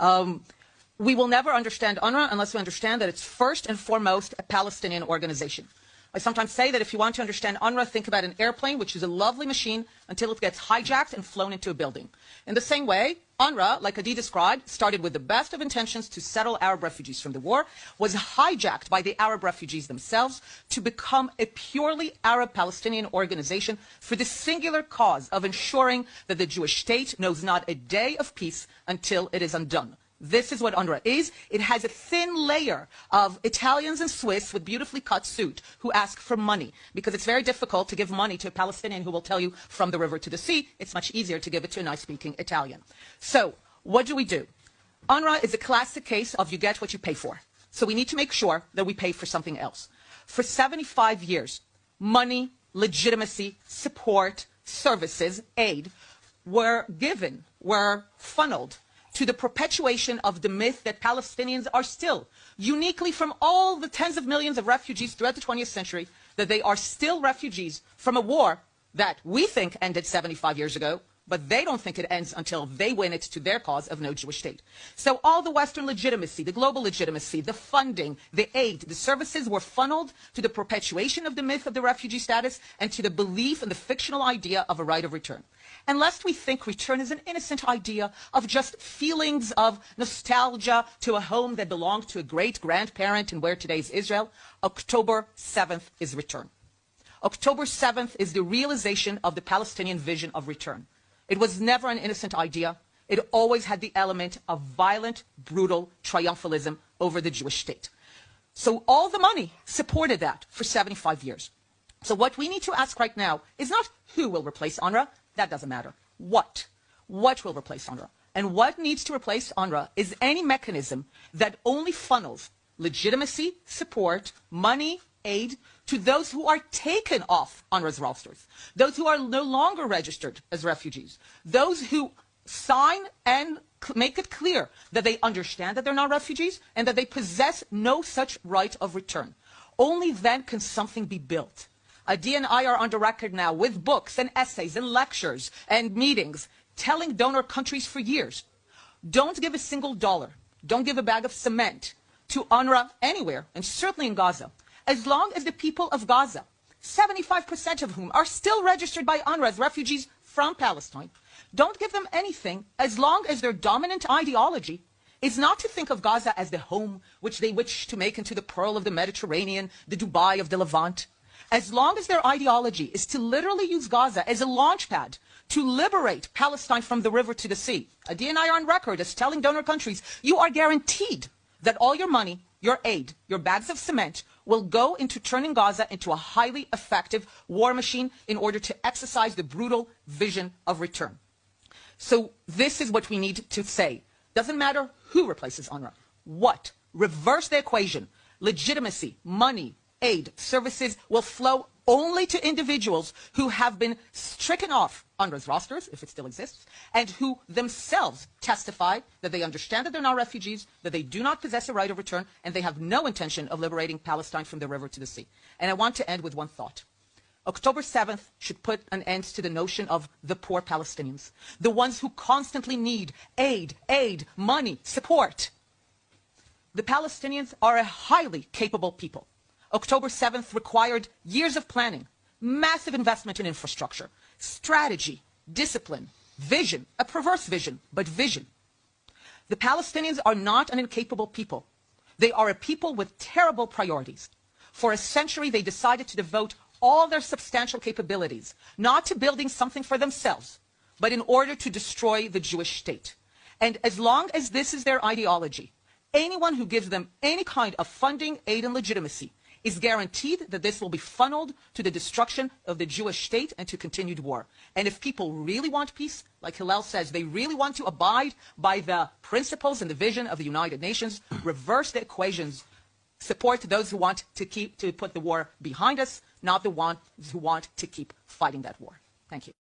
We will never understand UNRWA unless we understand that it's first and foremost a Palestinian organization. I sometimes say that if you want to understand UNRWA, think about an airplane, which is a lovely machine until it gets hijacked and flown into a building. In the same way, UNRWA, like Adi described, started with the best of intentions to settle Arab refugees from the war, was hijacked by the Arab refugees themselves to become a purely Arab-Palestinian organization for the singular cause of ensuring that the Jewish state knows not a day of peace until it is undone. This is what UNRWA is. It has a thin layer of Italians and Swiss with beautifully cut suit who ask for money, because it's very difficult to give money to a Palestinian who will tell you from the river to the sea. It's much easier to give it to a nice-speaking Italian. So what do? UNRWA is a classic case of you get what you pay for. So we need to make sure that we pay for something else. For 75 years, money, legitimacy, support, services, aid were funneled to the perpetuation of the myth that Palestinians are still, uniquely from all the tens of millions of refugees throughout the 20th century, that they are still refugees from a war that we think ended 75 years ago, but they don't think it ends until they win it to their cause of no Jewish state. So all the Western legitimacy, the global legitimacy, the funding, the aid, the services were funneled to the perpetuation of the myth of the refugee status and to the belief in the fictional idea of a right of return. And lest we think return is an innocent idea of just feelings of nostalgia to a home that belonged to a great-grandparent in where today is Israel, October 7th is return. October 7th is the realization of the Palestinian vision of return. It was never an innocent idea. It always had the element of violent, brutal triumphalism over the Jewish state. So all the money supported that for 75 years. So what we need to ask right now is not who will replace UNRWA. That doesn't matter. What? What will replace UNRWA? And what needs to replace UNRWA is any mechanism that only funnels legitimacy, support, money, aid to those who are taken off UNRWA's rosters, those who are no longer registered as refugees, those who sign and make it clear that they understand that they're not refugees and that they possess no such right of return. Only then can something be built. Adi and I are on the record now with books and essays and lectures and meetings telling donor countries for years, don't give a single dollar, don't give a bag of cement to UNRWA anywhere, and certainly in Gaza, as long as the people of Gaza, 75% of whom are still registered by UNRWA as refugees from Palestine, don't give them anything as long as their dominant ideology is not to think of Gaza as the home which they wish to make into the pearl of the Mediterranean, the Dubai of the Levant. As long as their ideology is to literally use Gaza as a launch pad to liberate Palestine from the river to the sea, Adi and I are on record as telling donor countries, you are guaranteed that all your money, your aid, your bags of cement will go into turning Gaza into a highly effective war machine in order to exercise the brutal vision of return. So this is what we need to say. Doesn't matter who replaces UNRWA. What? Reverse the equation. Legitimacy, money, aid, services will flow only to individuals who have been stricken off UNRWA's rosters, if it still exists, and who themselves testify that they understand that they're not refugees, that they do not possess a right of return, and they have no intention of liberating Palestine from the river to the sea. And I want to end with one thought. October 7th should put an end to the notion of the poor Palestinians, the ones who constantly need aid, money, support. The Palestinians are a highly capable people. October 7th required years of planning, massive investment in infrastructure, strategy, discipline, vision, a perverse vision, but vision. The Palestinians are not an incapable people. They are a people with terrible priorities. For a century, they decided to devote all their substantial capabilities, not to building something for themselves, but in order to destroy the Jewish state. And as long as this is their ideology, anyone who gives them any kind of funding, aid, and legitimacy is guaranteed that this will be funneled to the destruction of the Jewish state and to continued war. And if people really want peace, like Hillel says, they really want to abide by the principles and the vision of the United Nations, reverse the equations, support those who want to put the war behind us, not the ones who want to keep fighting that war. Thank you.